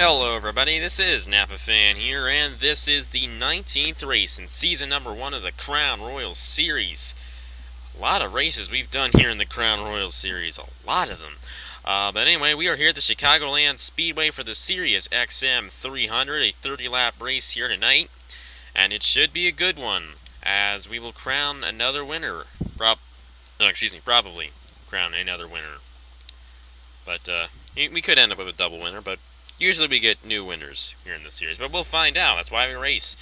Hello everybody, this is Napa Fan here, and this is the 19th race in season number 1 of the Crown Royal Series. A lot of races we've done here in the Crown Royal Series, a lot of them. But anyway, we are here at the Chicagoland Speedway for the Sirius XM 300, a 30-lap race here tonight. And it should be a good one, as we will crown another winner. Probably crown another winner. But we could end up with a double winner, but usually we get new winners here in the series, but we'll find out. That's why we race.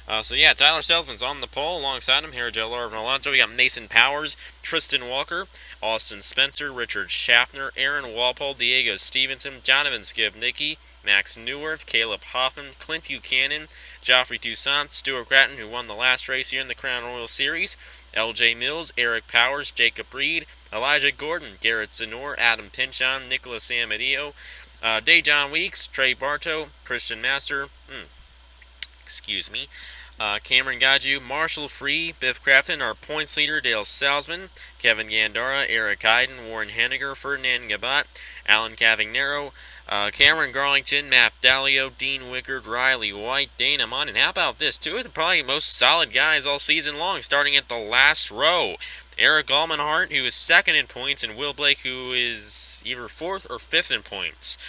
Tyler Selzman's on the pole. Alongside him, here, Joe Laura and Alonso. We got Mason Powers, Tristan Walker, Austin Spencer, Richard Schaffner, Aaron Walpole, Diego Stevenson, Jonathan Skibnicki, Max Neuwirth, Caleb Hoffman, Clint Buchanan, Joffrey Toussaint, Stuart Gratton, who won the last race here in the Crown Royal Series, L.J. Mills, Eric Powers, Jacob Reed, Elijah Gordon, Garrett Zenor, Adam Pinchon, Nicholas Amadio, Dejon Weeks, Trey Bartow, Christian Master, Cameron Gaju, Marshall Free, Biff Crafton, our points leader, Dale Salzman, Kevin Gandara, Eric Hayden, Warren Henniger, Ferdinand Gabat, Alan Cavagnero, Cameron Garlington, Matt Dalio, Dean Wickard, Riley White, Dana Munn, and how about this? Two of the probably most solid guys all season long, starting at the last row. Eric Almenhart, who is second in points, and Will Blake, who is either fourth or fifth in points.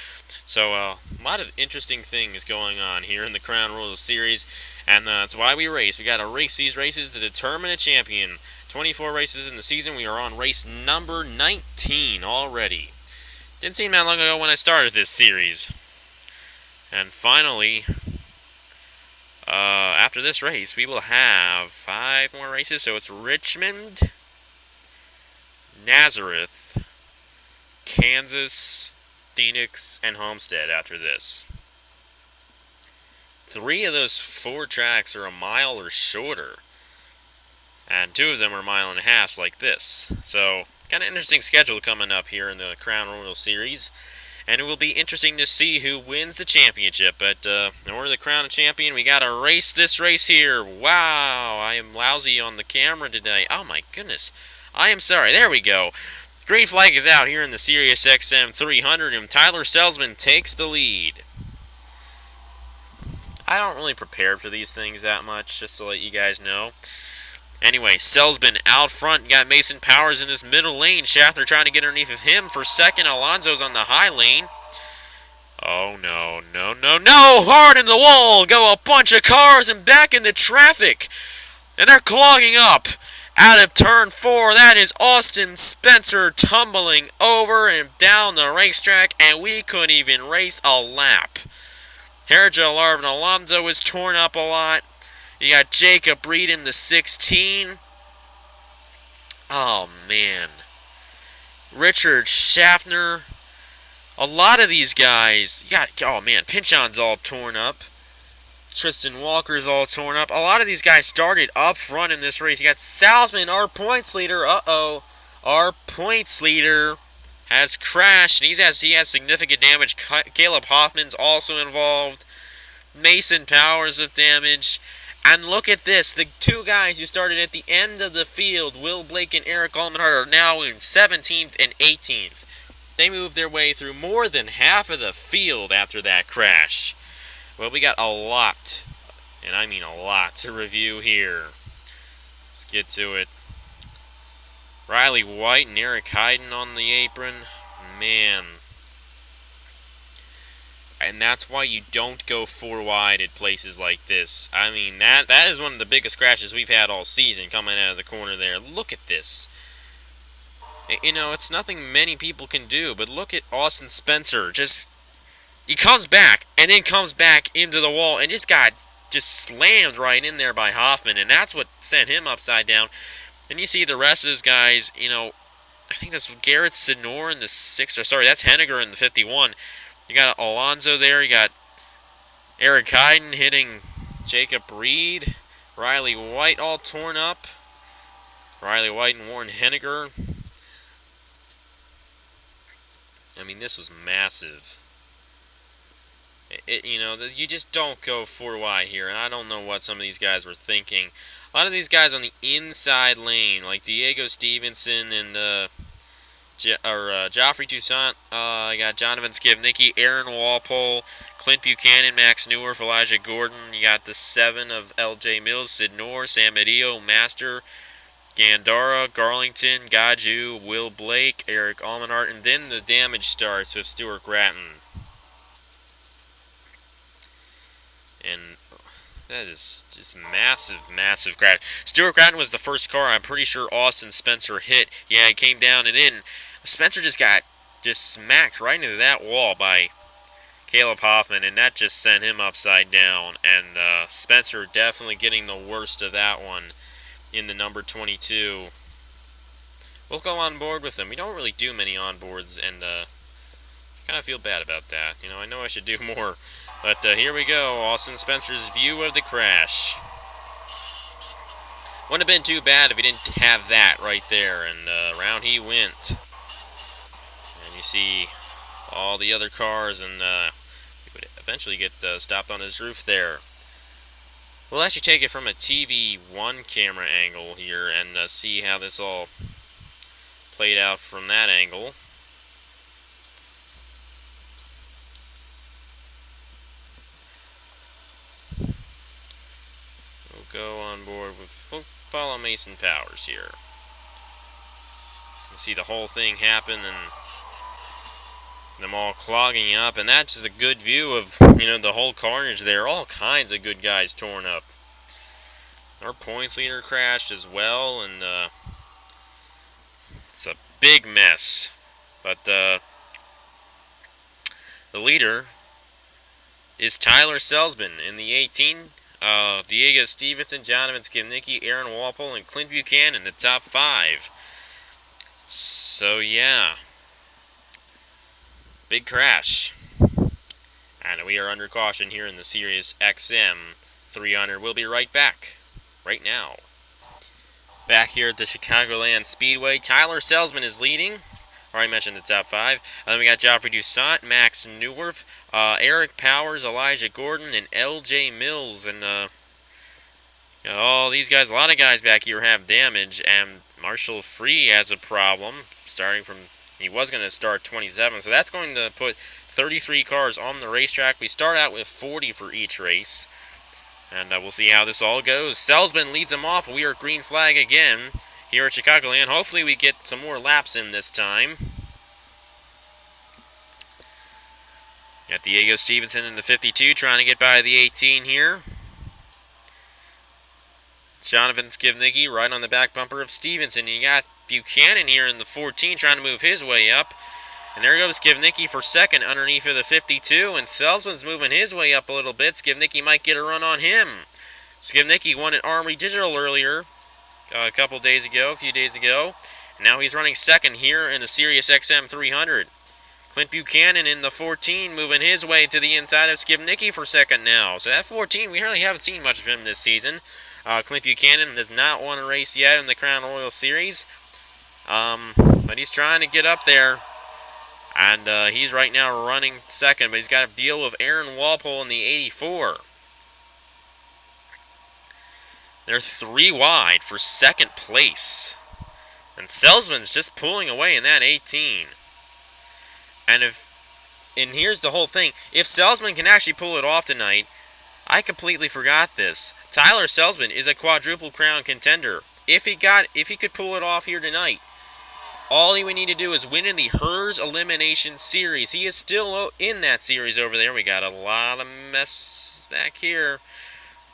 So, a lot of interesting things going on here in the Crown Royal Series, and that's why we race. We got to race these races to determine a champion. 24 races in the season. We are on race number 19 already. Didn't seem that long ago when I started this series. And finally, after this race, we will have 5 more races. So it's Richmond, Nazareth, Kansas, Phoenix, and Homestead after this. 3 of those 4 tracks are a mile or shorter. And 2 of them are a mile and a half like this. So, kind of interesting schedule coming up here in the Crown Royal Series. And it will be interesting to see who wins the championship. But in order to crown a champion, we got to race this race here. Wow, I am lousy on the camera today. Oh my goodness. I am sorry. There we go. Green flag is out here in the Sirius XM 300, and Tyler Selzman takes the lead. I don't really prepare for these things that much, just to let you guys know. Anyway, Selzman out front. Got Mason Powers in this middle lane. Schaffner trying to get underneath of him for second. Alonso's on the high lane. Oh, no. Hard in the wall. Go a bunch of cars and back into traffic. And they're clogging up. Out of turn 4, that is Austin Spencer tumbling over and down the racetrack, and we couldn't even race a lap. Herjo Larvin Alonso is torn up a lot. You got Jacob Reed in the 16. Oh, man. Richard Schaffner. A lot of these guys. Pinchon's all torn up. Tristan Walker's all torn up. A lot of these guys started up front in this race. You got Salzman, our points leader. Our points leader has crashed, and he has significant damage. Caleb Hoffman's also involved. Mason Powers with damage. And look at this. The 2 guys who started at the end of the field, Will Blake and Eric Almenhart, are now in 17th and 18th. They moved their way through more than half of the field after that crash. Well, we got a lot, and I mean a lot, to review here. Let's get to it. Riley White and Eric Hayden on the apron. Man. And that's why you don't go 4 wide at places like this. I mean, that is one of the biggest crashes we've had all season coming out of the corner there. Look at this. You know, it's nothing many people can do, but look at Austin Spencer. He comes back, and then comes back into the wall, and just got slammed right in there by Hoffman, and that's what sent him upside down. And you see the rest of those guys, I think that's Garrett Zenor in the 6, that's Henniger in the 51. You got Alonso there, you got Eric Hayden hitting Jacob Reed, Riley White all torn up, Riley White and Warren Henniger. I mean, this was massive. You just don't go 4 wide here, and I don't know what some of these guys were thinking. A lot of these guys on the inside lane, like Diego Stevenson and Joffrey Toussaint. I got Jonathan Skibnicki, Aaron Walpole, Clint Buchanan, Max Newirth, Elijah Gordon. You got the 7 of L.J. Mills, Sid Norris, Sam Medeo, Master, Gandara, Garlington, Gaju, Will Blake, Eric Almenhart, and then the damage starts with Stuart Gratton. And that is just massive, massive crash. Stuart Gratton was the first car I'm pretty sure Austin Spencer hit. Yeah, it came down and in. Spencer just got smacked right into that wall by Caleb Hoffman, and that just sent him upside down. And Spencer definitely getting the worst of that one in the number 22. We'll go on board with him. We don't really do many onboards, and kind of feel bad about that. You know, I know I should do more. But here we go, Austin Spencer's view of the crash. Wouldn't have been too bad if he didn't have that right there, and around he went. And you see all the other cars, and he would eventually get stopped on his roof there. We'll actually take it from a TV1 camera angle here and see how this all played out from that angle. We'll go on board with, we'll follow Mason Powers here. You see the whole thing happen and them all clogging up, and that's just a good view of, you know, the whole carnage there. All kinds of good guys torn up. Our points leader crashed as well, and it's a big mess. But the leader is Tyler Selsman in the 18. Diego Stevenson, Jonathan Skivnicki, Aaron Walpole, and Clint Buchanan, the top 5. So yeah, big crash. And we are under caution here in the Sirius XM 300. We'll be right back, right now. Back here at the Chicagoland Speedway, Tyler Selsman is leading. Already mentioned the top 5. And then we got Joffrey Toussaint, Max Newirth, Eric Powers, Elijah Gordon, and L.J. Mills. And you know, all these guys, a lot of guys back here have damage. And Marshall Free has a problem, starting from, he was going to start 27. So that's going to put 33 cars on the racetrack. We start out with 40 for each race. And we'll see how this all goes. Selsman leads them off. We are green flag again here at Chicagoland. Hopefully we get some more laps in this time. Got Diego Stevenson in the 52 trying to get by the 18 here. Jonathan Skivnicki right on the back bumper of Stevenson. You got Buchanan here in the 14 trying to move his way up. And there goes Skivnicki for second underneath of the 52. And Selsman's moving his way up a little bit. Skivnicki might get a run on him. Skivnicki won at Armory Digital earlier, a few days ago. Now he's running second here in the Sirius XM 300. Clint Buchanan in the 14 moving his way to the inside of Skivnicki for second now. So that 14, we really haven't seen much of him this season. Clint Buchanan has not won a race yet in the Crown Royal Series. But he's trying to get up there. And he's right now running second, but he's got a deal with Aaron Walpole in the 84. They're 3 wide for second place. And Selsman's just pulling away in that 18. And here's the whole thing. If Selsman can actually pull it off tonight, I completely forgot this. Tyler Selsman is a quadruple crown contender. If he could pull it off here tonight, all he would need to do is win in the Hers Elimination Series. He is still in that series over there. We got a lot of mess back here.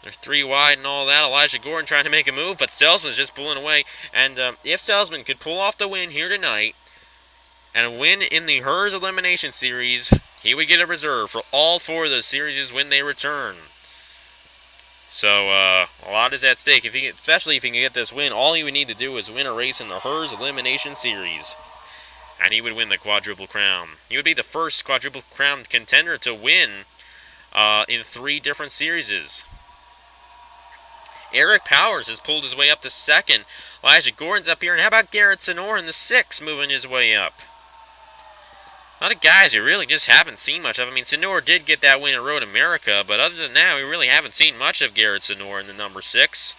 They're 3 wide and all that. Elijah Gordon trying to make a move, but Selsman's just pulling away. And if Selsman could pull off the win here tonight and win in the Hers Elimination Series, he would get a reserve for all 4 of those series when they return. So, a lot is at stake. Especially if he can get this win, all he would need to do is win a race in the Hers Elimination Series. And he would win the quadruple crown. He would be the first quadruple crown contender to win in 3 different series. Eric Powers has pulled his way up to second. Elijah Gordon's up here. And how about Garrett Sonor in the 6 moving his way up? A lot of guys we really just haven't seen much of. I mean, Sonor did get that win at Road America, but other than that, we really haven't seen much of Garrett Sonor in the number 6.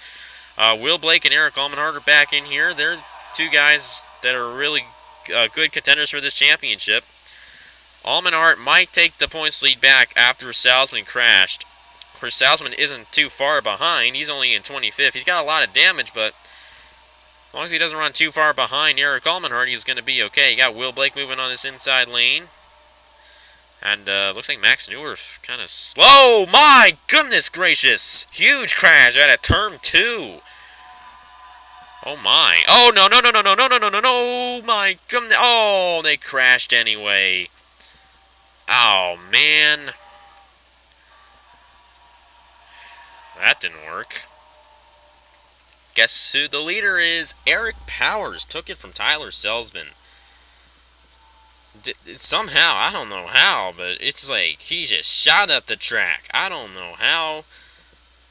Will Blake and Eric Almenhart are back in here. They're 2 guys that are really good contenders for this championship. Almenhart might take the points lead back after Salzman crashed. Of course, Salzman isn't too far behind. He's only in 25th. He's got a lot of damage, but as long as he doesn't run too far behind Eric Almenhart, he's going to be okay. You got Will Blake moving on this inside lane. And looks like Max Neuer kind of slow. My goodness gracious. Huge crash out of turn 2. Oh my. Oh, no. My goodness. Oh, they crashed anyway. Oh, man. That didn't work. Guess who the leader is? Eric Powers took it from Tyler Salzman. Somehow, I don't know how, but it's like he just shot up the track. I don't know how.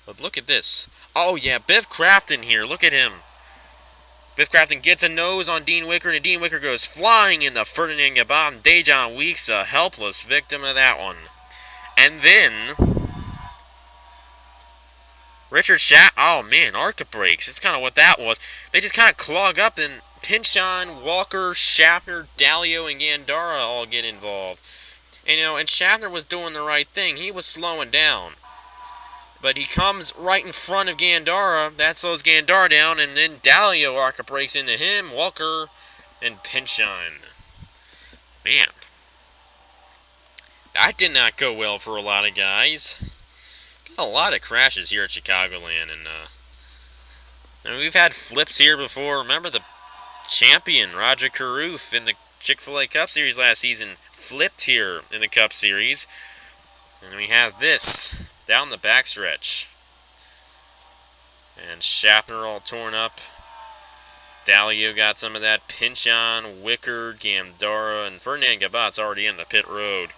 But look at this. Oh, yeah, Biff Crafton here. Look at him. Biff Crafton gets a nose on Dean Wicker, and Dean Wicker goes flying into Ferdinand Gabon. Dejan Weeks, a helpless victim of that one. And then Richard oh man, ARCA brakes. That's kind of what that was. They just kind of clog up, and Pinchon, Walker, Schaffner, Dalio, and Gandara all get involved. And, and Schaffner was doing the right thing. He was slowing down. But he comes right in front of Gandara. That slows Gandara down, and then Dalio ARCA brakes into him, Walker, and Pinchon. Man. That did not go well for a lot of guys. Got a lot of crashes here at Chicagoland, and we've had flips here before. Remember the champion, Roger Carruth, in the Chick-fil-A Cup Series last season, flipped here in the Cup Series. And we have this down the backstretch. And Schaffner all torn up. Dalio got some of that. Pinchon, Wicker, Gandara, and Ferdinand Gabot's already in the pit road.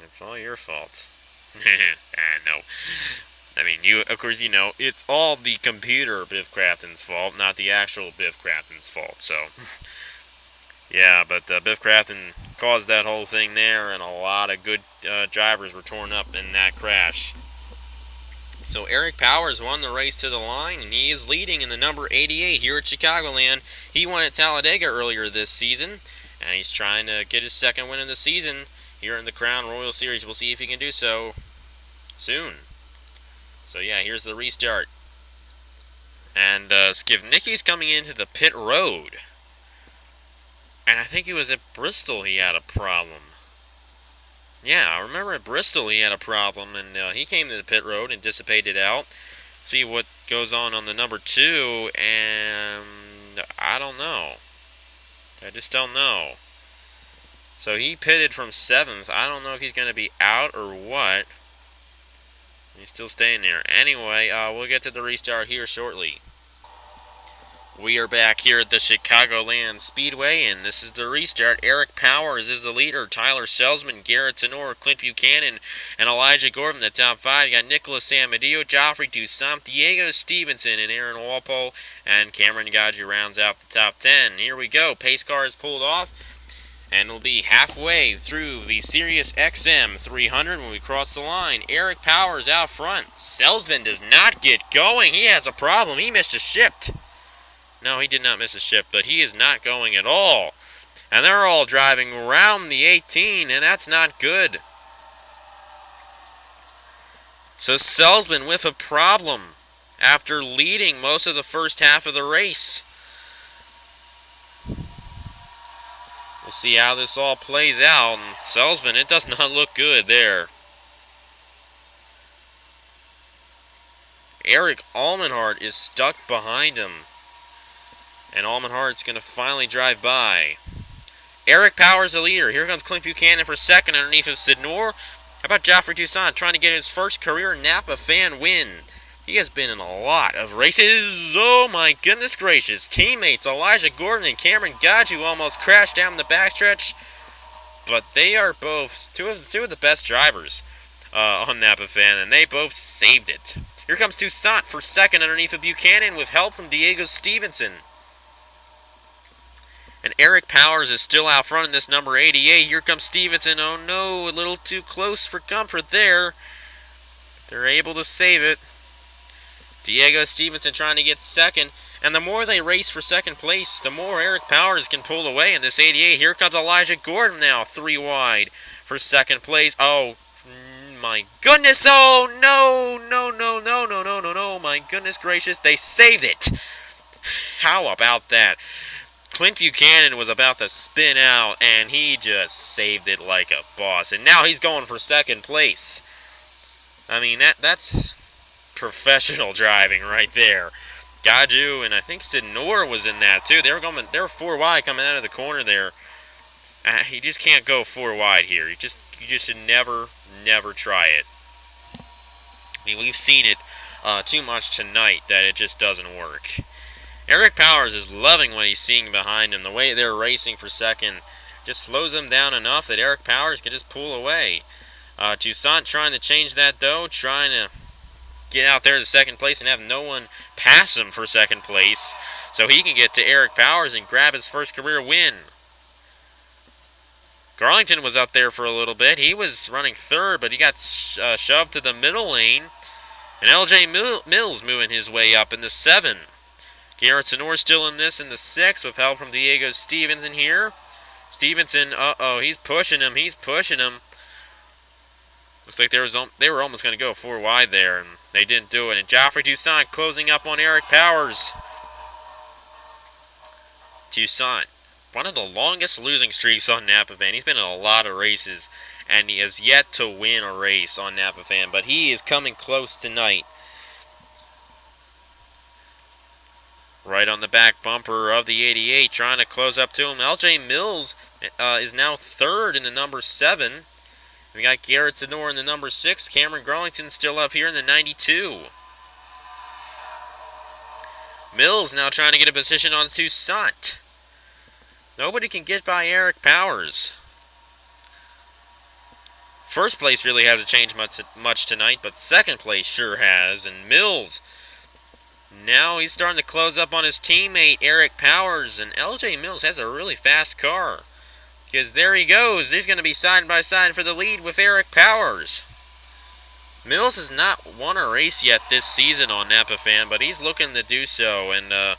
It's all your fault. No. I mean, of course, it's all the computer Biff Crafton's fault, not the actual Biff Crafton's fault, so. Yeah, but Biff Crafton caused that whole thing there, and a lot of good drivers were torn up in that crash. So Eric Powers won the race to the line, and he is leading in the number 88 here at Chicagoland. He won at Talladega earlier this season, and he's trying to get his second win of the season here in the Crown Royal Series. We'll see if he can do so soon. So yeah, here's the restart. And Skivnicki's coming into the pit road. And I think it was at Bristol he had a problem. Yeah, I remember at Bristol he had a problem, and he came to the pit road and dissipated out. See what goes on the number 2, and I don't know. I just don't know. So he pitted from 7th. I don't know if he's going to be out or what. He's still staying there. Anyway, we'll get to the restart here shortly. We are back here at the Chicagoland Speedway, and this is the restart. Eric Powers is the leader. Tyler Salzman, Garrett Tenor, Clint Buchanan, and Elijah Gordon in the top 5. You got Nicholas Amadeo, Joffrey Toussaint, Diego Stevenson, and Aaron Walpole, and Cameron Gadji rounds out the top 10. Here we go. Pace car is pulled off, and we'll be halfway through the Sirius XM 300 when we cross the line. Eric Powers out front. Salzman does not get going. He has a problem. He missed a shift. No, he did not miss a shift, but he is not going at all. And they're all driving around the 18, and that's not good. So Salzman with a problem after leading most of the first half of the race. We'll see how this all plays out. And Salzman, it does not look good there. Eric Almenhart is stuck behind him. And Almenhart's going to finally drive by. Eric Powers the leader. Here comes Clint Buchanan for second underneath of Sidnor. How about Joffrey Toussaint trying to get his first career Napa fan win? He has been in a lot of races. Oh my goodness gracious. Teammates Elijah Gordon and Cameron Gadji almost crashed down the backstretch. But they are both two of the best drivers on Napa fan, and they both saved it. Here comes Toussaint for second underneath of Buchanan with help from Diego Stevenson. And Eric Powers is still out front in this number 88. Here comes Stevenson. Oh no, a little too close for comfort there. They're able to save it. Diego Stevenson trying to get second. And the more they race for second place, the more Eric Powers can pull away in this 88. Here comes Elijah Gordon now, 3 wide for second place. Oh, my goodness. Oh, no. My goodness gracious. They saved it. How about that? Clint Buchanan was about to spin out, and he just saved it like a boss. And now he's going for second place. I mean, that's professional driving right there. Gaju and I think Sidnor was in that too. They were 4 wide coming out of the corner there. You just can't go 4 wide here. You just should never try it. I mean, we've seen it too much tonight that it just doesn't work. Eric Powers is loving what he's seeing behind him. The way they're racing for second just slows them down enough that Eric Powers can just pull away. Toussaint trying to change that though, trying to get out there to second place and have no one pass him for second place so he can get to Eric Powers and grab his first career win. Garlington was up there for a little bit. He was running third, but he got shoved to the middle lane. And LJ Mills moving his way up in the 7. Garrett Sonor still in this in the 6 with help from Diego Stevenson here. Stevenson, he's pushing him. Looks like they were almost going to go 4 wide there, and they didn't do it. And Geoffrey Toussaint closing up on Eric Powers. Toussaint, one of the longest losing streaks on Napa Fan. He's been in a lot of races, and he has yet to win a race on Napa Fan, but he is coming close tonight. Right on the back bumper of the 88, trying to close up to him. LJ Mills is now third in the number 7. We got Garrett Sonor in the number 6. Cameron Garlington still up here in the 92. Mills now trying to get a position on Toussaint. Nobody can get by Eric Powers. First place really hasn't changed much tonight, but second place sure has. And Mills, now he's starting to close up on his teammate Eric Powers. And LJ Mills has a really fast car. Because there he goes. He's going to be side by side for the lead with Eric Powers. Mills has not won a race yet this season on Napa Fan, but he's looking to do so and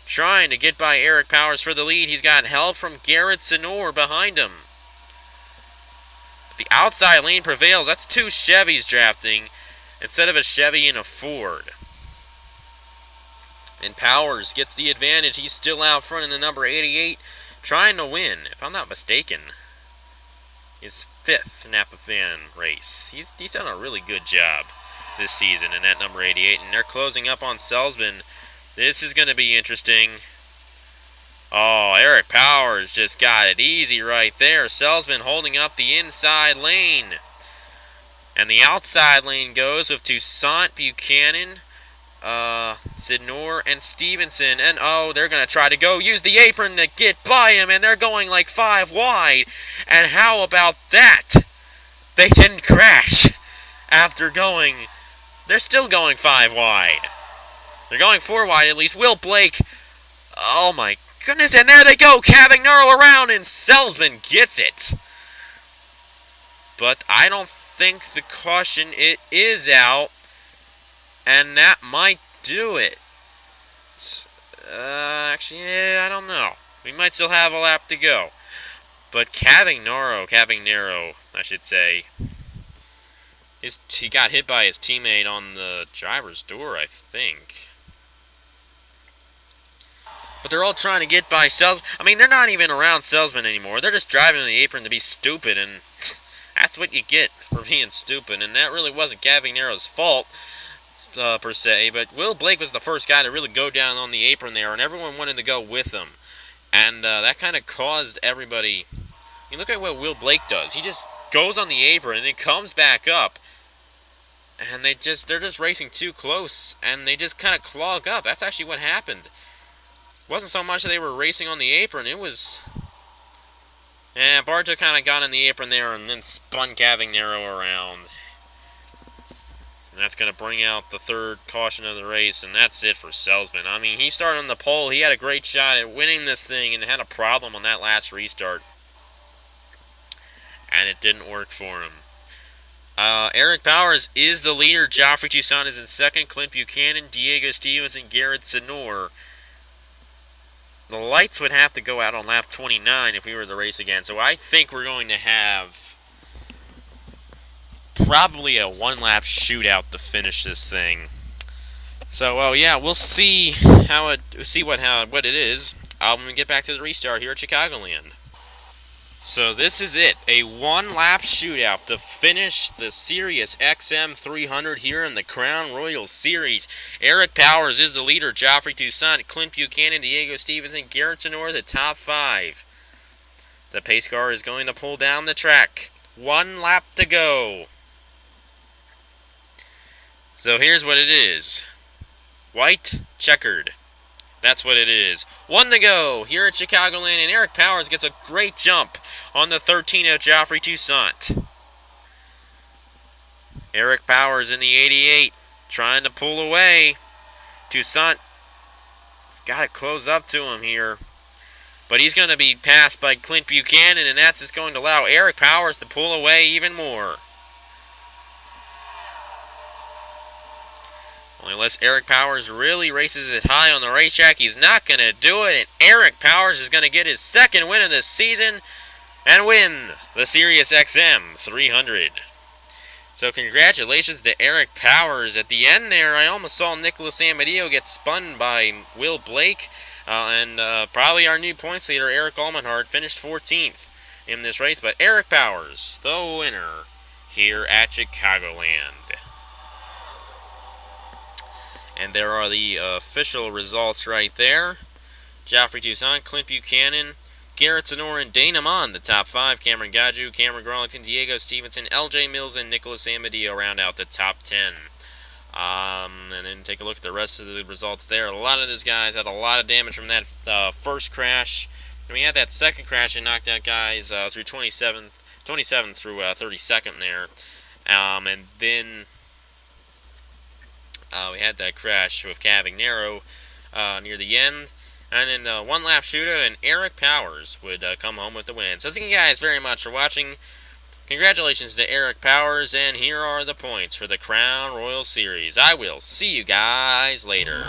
trying to get by Eric Powers for the lead. He's got help from Garrett Sonor behind him. The outside lane prevails. That's 2 Chevys drafting instead of a Chevy and a Ford. And Powers gets the advantage. He's still out front in the number 88. Trying to win, if I'm not mistaken, his 5th Napa Fan race. He's done a really good job this season in that number 88, and they're closing up on Salzman. This is going to be interesting. Oh, Eric Powers just got it easy right there. Salzman holding up the inside lane. And the outside lane goes with Toussaint, Buchanan, Sidnor, and Stevenson. And they're going to try to use the apron to get by him, and they're going like 5 wide. And how about that? They didn't crash after going. They're still going 5 wide. They're going 4 wide at least. Will Blake, oh my goodness, and there they go, Cavagnaro around, and Salzman gets it. But I don't think the caution is out. And that might do it. Actually, I don't know. We might still have a lap to go. But Cavagnaro, I should say, he got hit by his teammate on the driver's door, I think. But they're all trying to get by Salzman. I mean, they're not even around Salzman anymore. They're just driving on the apron to be stupid, and that's what you get for being stupid. And that really wasn't Cavagnaro's fault. Per se, but Will Blake was the first guy to really go down on the apron there, and everyone wanted to go with him, and that kind of caused everybody. I mean, look at what Will Blake does. He just goes on the apron and then comes back up, and they're just racing too close, and they just kind of clog up. That's actually what happened. It wasn't so much that they were racing on the apron. It was, Barta kind of got on the apron there and then spun Cavagnaro around. And that's going to bring out the 3rd caution of the race, and that's it for Salzman. I mean, he started on the pole. He had a great shot at winning this thing and had a problem on that last restart. And it didn't work for him. Eric Powers is the leader. Joffrey Toussaint is in second. Clint Buchanan, Diego Stevens, and Garrett Senor. The lights would have to go out on lap 29 if we were in the race again. So I think we're going to have probably a one-lap shootout to finish this thing. So, well, yeah, we'll see what it is. I'm going to get back to the restart here at Chicagoland. So this is it, a one-lap shootout to finish the Sirius XM 300 here in the Crown Royal Series. Eric Powers is the leader, Joffrey Toussaint, Clint Buchanan, Diego Stevens, and Garrett Senor, the top 5. The pace car is going to pull down the track. 1 lap to go. So here's what it is. White, checkered. That's what it is. 1 to go here at Chicagoland, and Eric Powers gets a great jump on the 13 of Joffrey Toussaint. Eric Powers in the 88, trying to pull away. Toussaint has got to close up to him here. But he's going to be passed by Clint Buchanan, and that's just going to allow Eric Powers to pull away even more. Unless Eric Powers really races it high on the racetrack, he's not going to do it. And Eric Powers is going to get his second win of the season and win the Sirius XM 300. So congratulations to Eric Powers. At the end there, I almost saw Nicholas Amadio get spun by Will Blake. And probably our new points leader, Eric Almenhard, finished 14th in this race. But Eric Powers, the winner here at Chicagoland. And there are the official results right there. Joffrey Toussaint, Clint Buchanan, Garrett Senor, and Dana Mon, the top 5. Cameron Gaju, Cameron Garlington, Diego Stevenson, LJ Mills, and Nicholas Amadio round out the top 10. And then take a look at the rest of the results there. A lot of those guys had a lot of damage from that first crash. And we had that second crash and knocked out guys through 27 through 32nd there. And then we had that crash with Cavagnaro near the end. And then one lap shootout, and Eric Powers would come home with the win. So thank you guys very much for watching. Congratulations to Eric Powers, and here are the points for the Crown Royal Series. I will see you guys later.